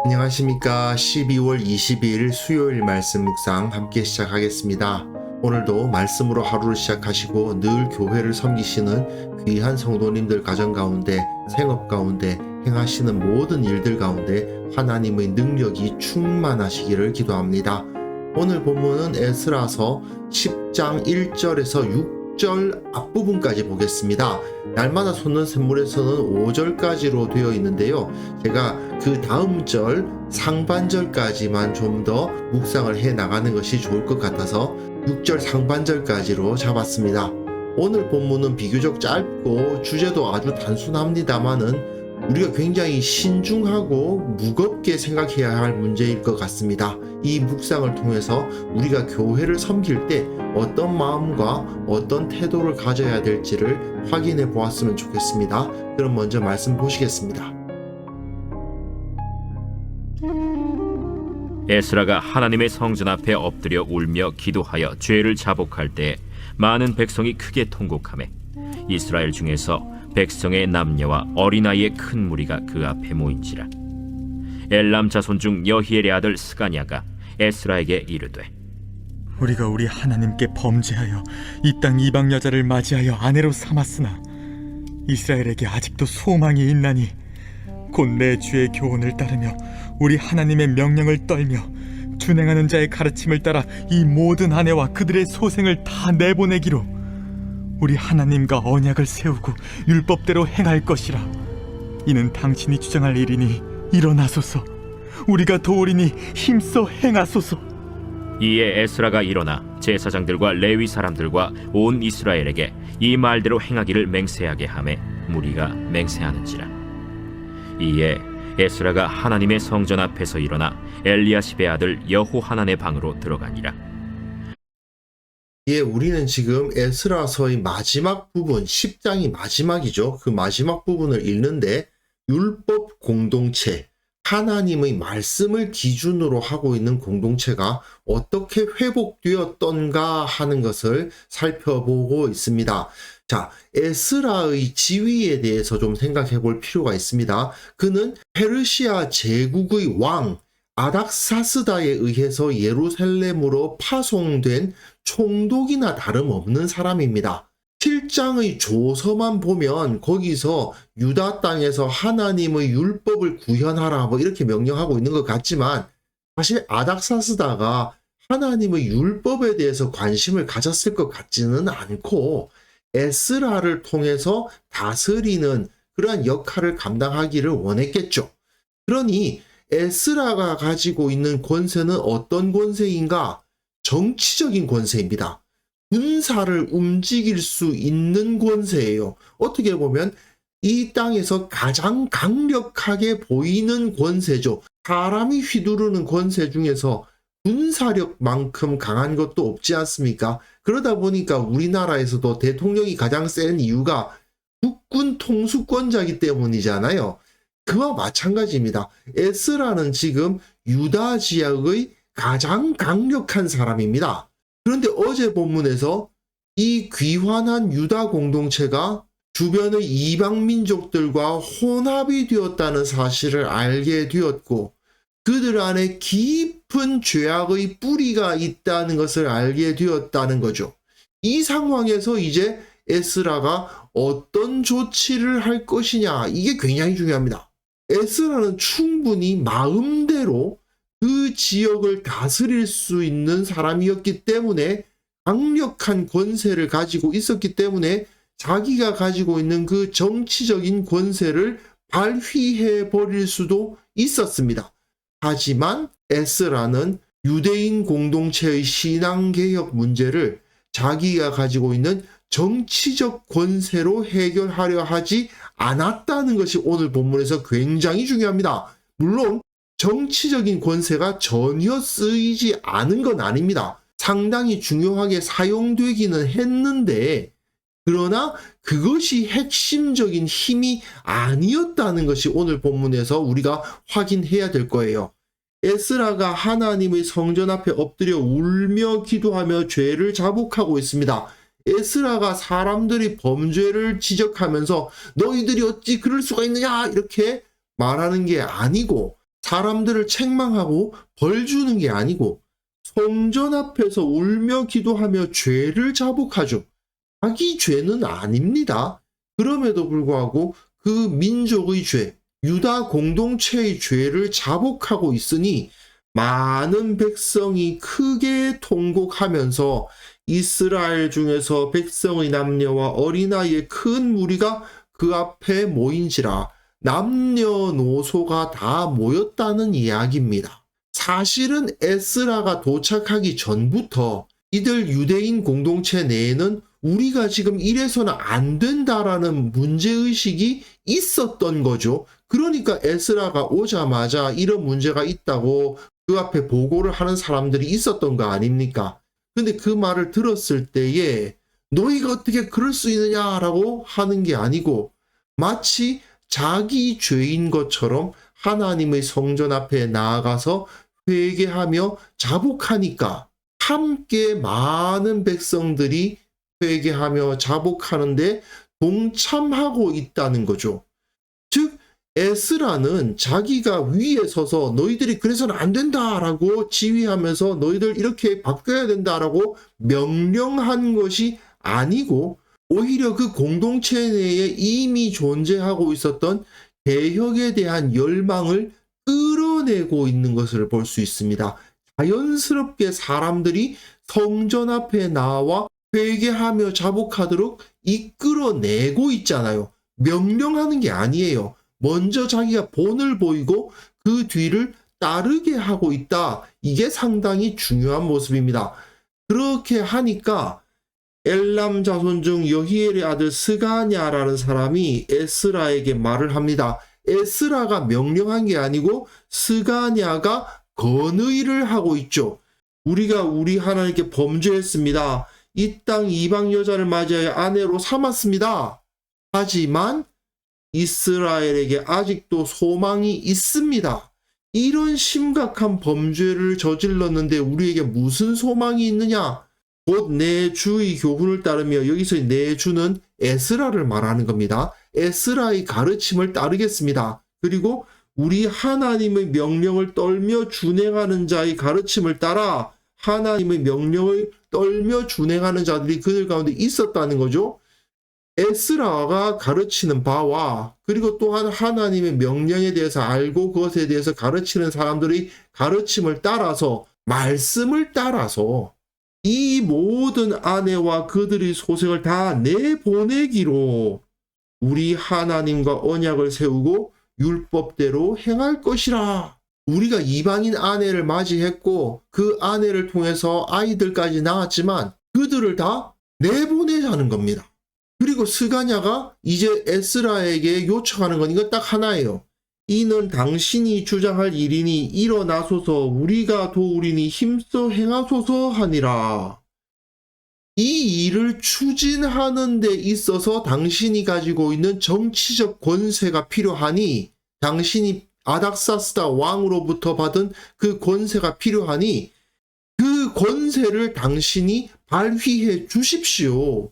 안녕하십니까. 12월 22일 수요일 말씀 묵상 함께 시작하겠습니다. 오늘도 말씀으로 하루를 시작하시고 늘 교회를 섬기시는 귀한 성도님들 가정 가운데, 생업 가운데, 행하시는 모든 일들 가운데 하나님의 능력이 충만하시기를 기도합니다. 오늘 본문은 에스라서 10장 1절에서 6절 앞부분까지 보겠습니다. 날마다 솟는 샘물에서는 5절까지로 되어 있는데요. 제가 그 다음 절 상반절까지만 좀 더 묵상을 해 나가는 것이 좋을 것 같아서 6절 상반절까지로 잡았습니다. 오늘 본문은 비교적 짧고 주제도 아주 단순합니다만은 우리가 굉장히 신중하고 무겁게 생각해야 할 문제일 것 같습니다. 이 묵상을 통해서 우리가 교회를 섬길 때 어떤 마음과 어떤 태도를 가져야 될지를 확인해 보았으면 좋겠습니다. 그럼 먼저 말씀 보시겠습니다. 에스라가 하나님의 성전 앞에 엎드려 울며 기도하여 죄를 자복할 때 많은 백성이 크게 통곡하매 이스라엘 중에서 백성의 남녀와 어린아이의 큰 무리가 그 앞에 모인지라. 엘람 자손 중 여히엘의 아들 스가냐가 에스라에게 이르되 우리가 우리 하나님께 범죄하여 이 땅 이방 여자를 맞이하여 아내로 삼았으나 이스라엘에게 아직도 소망이 있나니 곧 내 주의 교훈을 따르며 우리 하나님의 명령을 떨며 준행하는 자의 가르침을 따라 이 모든 아내와 그들의 소생을 다 내보내기로 우리 하나님과 언약을 세우고 율법대로 행할 것이라. 이는 당신이 주장할 일이니 일어나소서. 우리가 도우리니 힘써 행하소서. 이에 에스라가 일어나 제사장들과 레위 사람들과 온 이스라엘에게 이 말대로 행하기를 맹세하게 하매 무리가 맹세하는지라. 이에 에스라가 하나님의 성전 앞에서 일어나 엘리야십의 아들 여호하난의 방으로 들어가니라. 예, 우리는 지금 에스라서의 마지막 부분, 10장이 마지막이죠. 그 마지막 부분을 읽는데 율법 공동체, 하나님의 말씀을 기준으로 하고 있는 공동체가 어떻게 회복되었던가 하는 것을 살펴보고 있습니다. 자, 에스라의 지위에 대해서 좀 생각해 볼 필요가 있습니다. 그는 페르시아 제국의 왕 아닥사스다에 의해서 예루살렘으로 파송된 총독이나 다름없는 사람입니다. 7장의 조서만 보면 거기서 유다 땅에서 하나님의 율법을 구현하라 뭐 이렇게 명령하고 있는 것 같지만 사실 아닥사스다가 하나님의 율법에 대해서 관심을 가졌을 것 같지는 않고 에스라를 통해서 다스리는 그러한 역할을 감당하기를 원했겠죠. 그러니 에스라가 가지고 있는 권세는 어떤 권세인가? 정치적인 권세입니다. 군사를 움직일 수 있는 권세예요. 어떻게 보면 이 땅에서 가장 강력하게 보이는 권세죠. 사람이 휘두르는 권세 중에서 군사력만큼 강한 것도 없지 않습니까? 그러다 보니까 우리나라에서도 대통령이 가장 센 이유가 국군 통수권자이기 때문이잖아요. 그와 마찬가지입니다. 에스라는 지금 유다 지역의 가장 강력한 사람입니다. 그런데 어제 본문에서 이 귀환한 유다 공동체가 주변의 이방 민족들과 혼합이 되었다는 사실을 알게 되었고 그들 안에 깊은 죄악의 뿌리가 있다는 것을 알게 되었다는 거죠. 이 상황에서 이제 에스라가 어떤 조치를 할 것이냐, 이게 굉장히 중요합니다. 에스라는 충분히 마음대로 그 지역을 다스릴 수 있는 사람이었기 때문에 강력한 권세를 가지고 있었기 때문에 자기가 가지고 있는 그 정치적인 권세를 발휘해 버릴 수도 있었습니다. 하지만 에스라는 유대인 공동체의 신앙개혁 문제를 자기가 가지고 있는 정치적 권세로 해결하려 하지 않았다는 것이 오늘 본문에서 굉장히 중요합니다. 물론 정치적인 권세가 전혀 쓰이지 않은 건 아닙니다. 상당히 중요하게 사용되기는 했는데 그러나 그것이 핵심적인 힘이 아니었다는 것이 오늘 본문에서 우리가 확인해야 될 거예요. 에스라가 하나님의 성전 앞에 엎드려 울며 기도하며 죄를 자복하고 있습니다. 에스라가 사람들이 범죄를 지적하면서 너희들이 어찌 그럴 수가 있느냐 이렇게 말하는 게 아니고 사람들을 책망하고 벌 주는 게 아니고 성전 앞에서 울며 기도하며 죄를 자복하죠. 자기 죄는 아닙니다. 그럼에도 불구하고 그 민족의 죄, 유다 공동체의 죄를 자복하고 있으니 많은 백성이 크게 통곡하면서 이스라엘 중에서 백성의 남녀와 어린아이의 큰 무리가 그 앞에 모인지라 남녀노소가 다 모였다는 이야기입니다. 사실은 에스라가 도착하기 전부터 이들 유대인 공동체 내에는 우리가 지금 이래서는 안 된다라는 문제의식이 있었던 거죠. 그러니까 에스라가 오자마자 이런 문제가 있다고 그 앞에 보고를 하는 사람들이 있었던 거 아닙니까? 근데 그 말을 들었을 때에 너희가 어떻게 그럴 수 있느냐라고 하는 게 아니고 마치 자기 죄인 것처럼 하나님의 성전 앞에 나아가서 회개하며 자복하니까 함께 많은 백성들이 회개하며 자복하는데 동참하고 있다는 거죠. 즉 에스라는 자기가 위에 서서 너희들이 그래서는 안 된다라고 지휘하면서 너희들 이렇게 바뀌어야 된다라고 명령한 것이 아니고 오히려 그 공동체 내에 이미 존재하고 있었던 개혁에 대한 열망을 끌어내고 있는 것을 볼 수 있습니다. 자연스럽게 사람들이 성전 앞에 나와 회개하며 자복하도록 이끌어내고 있잖아요. 명령하는 게 아니에요. 먼저 자기가 본을 보이고 그 뒤를 따르게 하고 있다. 이게 상당히 중요한 모습입니다. 그렇게 하니까 엘람 자손 중 여히엘의 아들 스가냐라는 사람이 에스라에게 말을 합니다. 에스라가 명령한 게 아니고 스가냐가 건의를 하고 있죠. 우리가 우리 하나님께 범죄했습니다. 이 땅 이방 여자를 맞이하여 아내로 삼았습니다. 하지만 이스라엘에게 아직도 소망이 있습니다. 이런 심각한 범죄를 저질렀는데 우리에게 무슨 소망이 있느냐? 곧 내 주의 교훈을 따르며 여기서 내 주는 에스라를 말하는 겁니다. 에스라의 가르침을 따르겠습니다. 그리고 우리 하나님의 명령을 떨며 준행하는 자의 가르침을 따라 하나님의 명령을 떨며 준행하는 자들이 그들 가운데 있었다는 거죠. 에스라가 가르치는 바와 그리고 또한 하나님의 명령에 대해서 알고 그것에 대해서 가르치는 사람들의 가르침을 따라서 말씀을 따라서 이 모든 아내와 그들의 소생을 다 내보내기로 우리 하나님과 언약을 세우고 율법대로 행할 것이라. 우리가 이방인 아내를 맞이했고 그 아내를 통해서 아이들까지 낳았지만 그들을 다 내보내자는 겁니다. 그리고 스가냐가 이제 에스라에게 요청하는 건 이거 딱 하나예요. 이는 당신이 주장할 일이니 일어나소서 우리가 도우리니 힘써 행하소서 하니라. 이 일을 추진하는 데 있어서 당신이 가지고 있는 정치적 권세가 필요하니 당신이 아닥사스다 왕으로부터 받은 그 권세가 필요하니 그 권세를 당신이 발휘해 주십시오.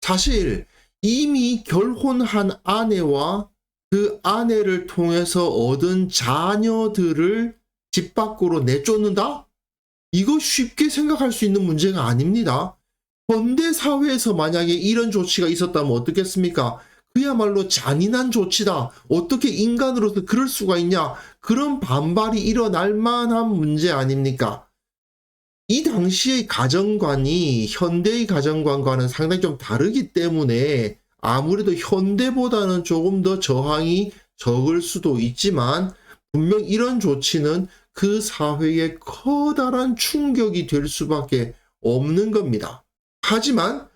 사실 이미 결혼한 아내와 그 아내를 통해서 얻은 자녀들을 집 밖으로 내쫓는다? 이거 쉽게 생각할 수 있는 문제가 아닙니다. 현대 사회에서 만약에 이런 조치가 있었다면 어떻겠습니까? 그야말로 잔인한 조치다. 어떻게 인간으로서 그럴 수가 있냐? 그런 반발이 일어날 만한 문제 아닙니까? 이 당시의 가정관이 현대의 가정관과는 상당히 좀 다르기 때문에 아무래도 현대보다는 조금 더 저항이 적을 수도 있지만 분명 이런 조치는 그 사회에 커다란 충격이 될 수밖에 없는 겁니다. 하지만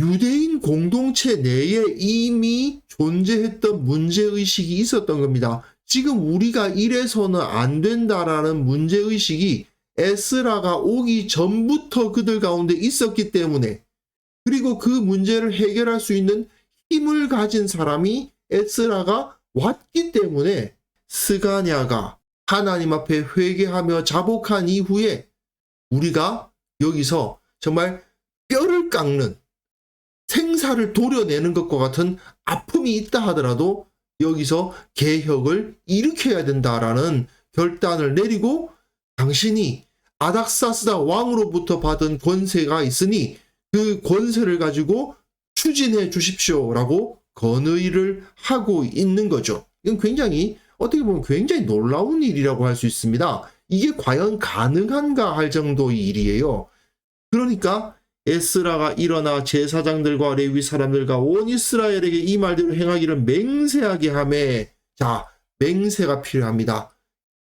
유대인 공동체 내에 이미 존재했던 문제의식이 있었던 겁니다. 지금 우리가 이래서는 안 된다라는 문제의식이 에스라가 오기 전부터 그들 가운데 있었기 때문에 그리고 그 문제를 해결할 수 있는 힘을 가진 사람이 에스라가 왔기 때문에 스가냐가 하나님 앞에 회개하며 자복한 이후에 우리가 여기서 정말 뼈를 깎는 생사를 도려내는 것과 같은 아픔이 있다 하더라도 여기서 개혁을 일으켜야 된다라는 결단을 내리고 당신이 아닥사스다 왕으로부터 받은 권세가 있으니 그 권세를 가지고 추진해 주십시오라고 건의를 하고 있는 거죠. 이건 굉장히 어떻게 보면 굉장히 놀라운 일이라고 할 수 있습니다. 이게 과연 가능한가 할 정도의 일이에요. 그러니까 에스라가 일어나 제사장들과 레위 사람들과 온 이스라엘에게 이 말대로 행하기를 맹세하게 하매, 자, 맹세가 필요합니다.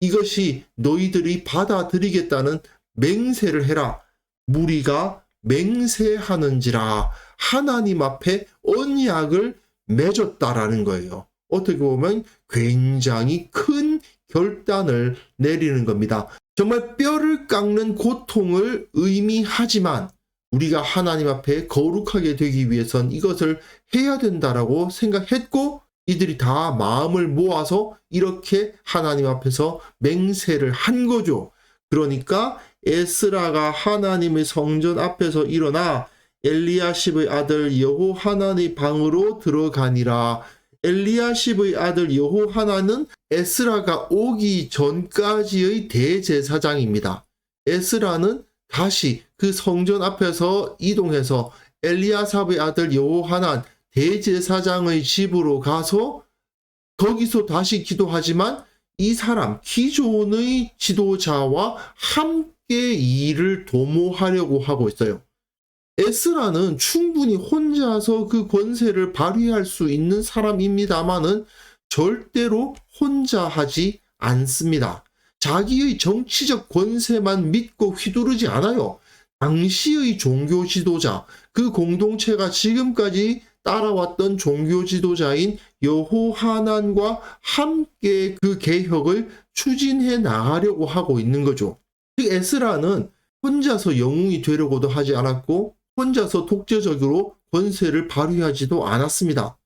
이것이 너희들이 받아들이겠다는 맹세를 해라. 무리가 맹세하는지라 하나님 앞에 언약을 맺었다라는 거예요. 어떻게 보면 굉장히 큰 결단을 내리는 겁니다. 정말 뼈를 깎는 고통을 의미하지만 우리가 하나님 앞에 거룩하게 되기 위해선 이것을 해야 된다라고 생각했고 이들이 다 마음을 모아서 이렇게 하나님 앞에서 맹세를 한 거죠. 그러니까 에스라가 하나님의 성전 앞에서 일어나 엘리야십의 아들 여호하난의 방으로 들어가니라. 엘리야십의 아들 여호하난은 에스라가 오기 전까지의 대제사장입니다. 에스라는 다시 그 성전 앞에서 이동해서 엘리야삽의 아들 여호하난 대제사장의 집으로 가서 거기서 다시 기도하지만 이 사람 기존의 지도자와 함께 일을 도모하려고 하고 있어요. 에스라는 충분히 혼자서 그 권세를 발휘할 수 있는 사람입니다만은 절대로 혼자 하지 않습니다. 자기의 정치적 권세만 믿고 휘두르지 않아요. 당시의 종교 지도자, 그 공동체가 지금까지 따라왔던 종교 지도자인 여호하난과 함께 그 개혁을 추진해 나가려고 하고 있는 거죠. 에스라는 혼자서 영웅이 되려고도 하지 않았고 혼자서 독재적으로 권세를 발휘하지도 않았습니다.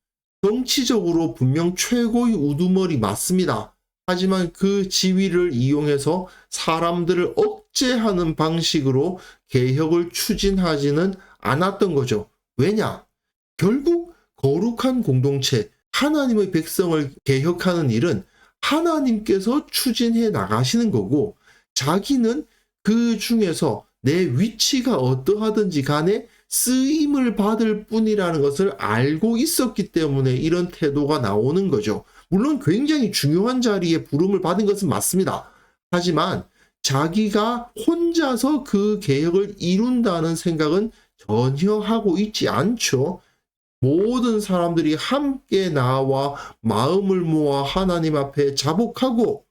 정치적으로 분명 최고의 우두머리 맞습니다. 하지만 그 지위를 이용해서 사람들을 억제하는 방식으로 개혁을 추진하지는 않았던 거죠. 왜냐? 결국 거룩한 공동체, 하나님의 백성을 개혁하는 일은 하나님께서 추진해 나가시는 거고 자기는 그 중에서 내 위치가 어떠하든지 간에 쓰임을 받을 뿐이라는 것을 알고 있었기 때문에 이런 태도가 나오는 거죠. 물론 굉장히 중요한 자리에 부름을 받은 것은 맞습니다. 하지만 자기가 혼자서 그 개혁을 이룬다는 생각은 전혀 하고 있지 않죠. 모든 사람들이 함께 나와 마음을 모아 하나님 앞에 자복하고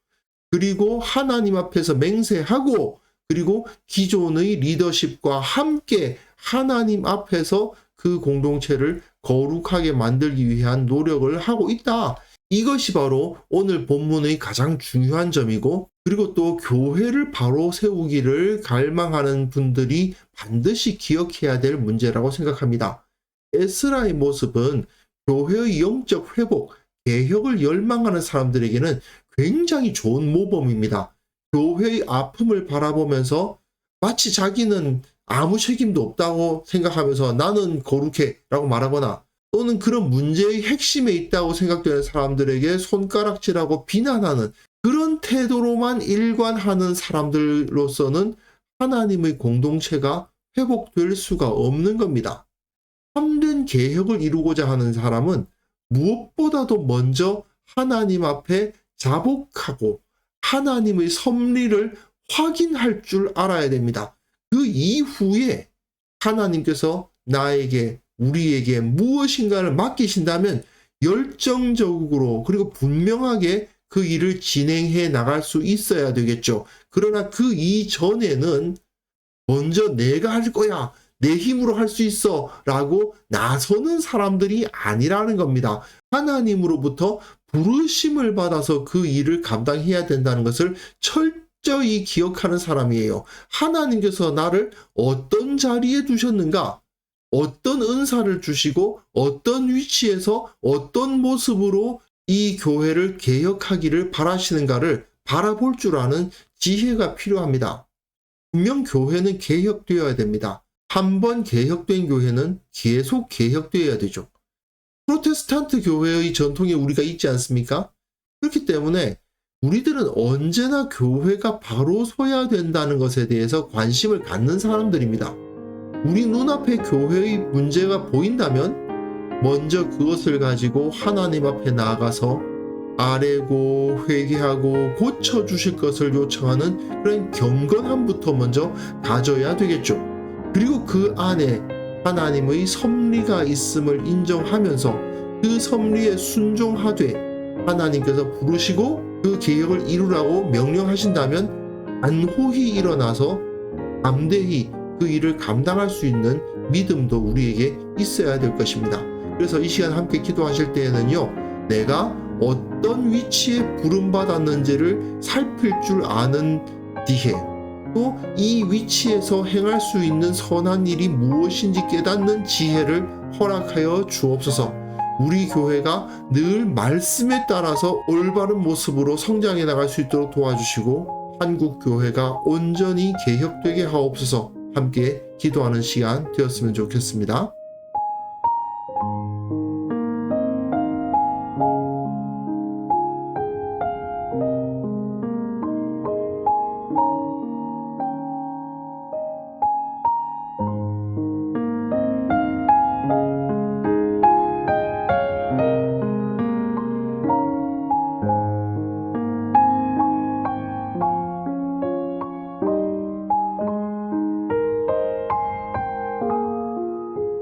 그리고 하나님 앞에서 맹세하고 그리고 기존의 리더십과 함께 하나님 앞에서 그 공동체를 거룩하게 만들기 위한 노력을 하고 있다. 이것이 바로 오늘 본문의 가장 중요한 점이고 그리고 또 교회를 바로 세우기를 갈망하는 분들이 반드시 기억해야 될 문제라고 생각합니다. 에스라의 모습은 교회의 영적 회복, 개혁을 열망하는 사람들에게는 굉장히 좋은 모범입니다. 교회의 아픔을 바라보면서 마치 자기는 아무 책임도 없다고 생각하면서 나는 거룩해 라고 말하거나 또는 그런 문제의 핵심에 있다고 생각되는 사람들에게 손가락질하고 비난하는 그런 태도로만 일관하는 사람들로서는 하나님의 공동체가 회복될 수가 없는 겁니다. 참된 개혁을 이루고자 하는 사람은 무엇보다도 먼저 하나님 앞에 자복하고 하나님의 섭리를 확인할 줄 알아야 됩니다. 그 이후에 하나님께서 나에게 우리에게 무엇인가를 맡기신다면 열정적으로 그리고 분명하게 그 일을 진행해 나갈 수 있어야 되겠죠. 그러나 그 이전에는 먼저 내가 할 거야, 내 힘으로 할 수 있어 라고 나서는 사람들이 아니라는 겁니다. 하나님으로부터 부르심을 받아서 그 일을 감당해야 된다는 것을 철저히 기억하는 사람이에요. 하나님께서 나를 어떤 자리에 두셨는가? 어떤 은사를 주시고 어떤 위치에서 어떤 모습으로 이 교회를 개혁하기를 바라시는가를 바라볼 줄 아는 지혜가 필요합니다. 분명 교회는 개혁되어야 됩니다. 한번 개혁된 교회는 계속 개혁되어야 되죠. 프로테스탄트 교회의 전통에 우리가 있지 않습니까? 그렇기 때문에 우리들은 언제나 교회가 바로 서야 된다는 것에 대해서 관심을 갖는 사람들입니다. 우리 눈앞에 교회의 문제가 보인다면 먼저 그것을 가지고 하나님 앞에 나아가서 아뢰고 회개하고 고쳐주실 것을 요청하는 그런 경건함부터 먼저 가져야 되겠죠. 그리고 그 안에 하나님의 섭리가 있음을 인정하면서 그 섭리에 순종하되 하나님께서 부르시고 그 계획을 이루라고 명령하신다면 안호히 일어나서 담대히 그 일을 감당할 수 있는 믿음도 우리에게 있어야 될 것입니다. 그래서 이 시간 함께 기도하실 때에는요, 내가 어떤 위치에 부름받았는지를 살필 줄 아는 지혜, 또 이 위치에서 행할 수 있는 선한 일이 무엇인지 깨닫는 지혜를 허락하여 주옵소서. 우리 교회가 늘 말씀에 따라서 올바른 모습으로 성장해 나갈 수 있도록 도와주시고 한국 교회가 온전히 개혁되게 하옵소서. 함께 기도하는 시간 되었으면 좋겠습니다.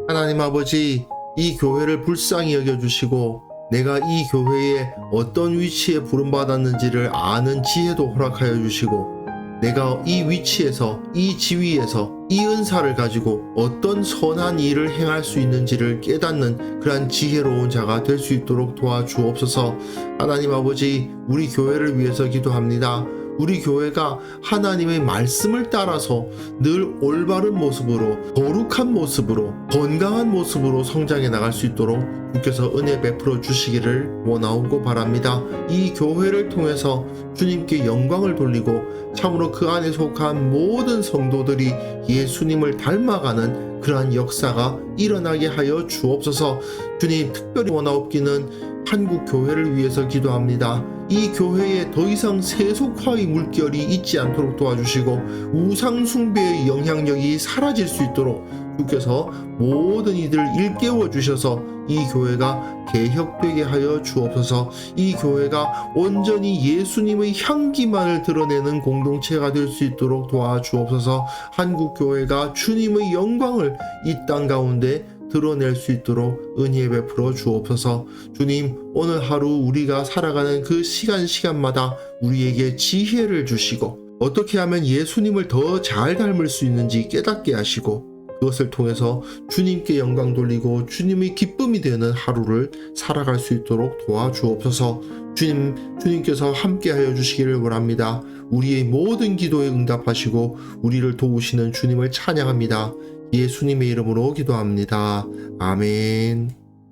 하나님 아버지, 이 교회를 불쌍히 여겨주시고 내가 이 교회에 어떤 위치에 부름받았는지를 아는 지혜도 허락하여 주시고 내가 이 위치에서, 이 지위에서 이 은사를 가지고 어떤 선한 일을 행할 수 있는지를 깨닫는 그러한 지혜로운 자가 될 수 있도록 도와주옵소서. 하나님 아버지, 우리 교회를 위해서 기도합니다. 우리 교회가 하나님의 말씀을 따라서 늘 올바른 모습으로, 거룩한 모습으로, 건강한 모습으로 성장해 나갈 수 있도록 주께서 은혜 베풀어 주시기를 원하고 바랍니다. 이 교회를 통해서 주님께 영광을 돌리고 참으로 그 안에 속한 모든 성도들이 예수님을 닮아가는 그러한 역사가 일어나게 하여 주옵소서. 주님, 특별히 원하옵기는 한국 교회를 위해서 기도합니다. 이 교회에 더 이상 세속화의 물결이 있지 않도록 도와주시고 우상 숭배의 영향력이 사라질 수 있도록 주께서 모든 이들을 일깨워 주셔서 이 교회가 개혁되게 하여 주옵소서. 이 교회가 온전히 예수님의 향기만을 드러내는 공동체가 될 수 있도록 도와주옵소서. 한국 교회가 주님의 영광을 이 땅 가운데 드러낼 수 있도록 은혜 베풀어 주옵소서. 주님, 오늘 하루 우리가 살아가는 그 시간마다 우리에게 지혜를 주시고 어떻게 하면 예수님을 더 잘 닮을 수 있는지 깨닫게 하시고 그것을 통해서 주님께 영광 돌리고 주님의 기쁨이 되는 하루를 살아갈 수 있도록 도와주옵소서. 주님께서 함께하여 주시기를 원합니다. 우리의 모든 기도에 응답하시고 우리를 도우시는 주님을 찬양합니다. 예수님의 이름으로 기도합니다. 아멘.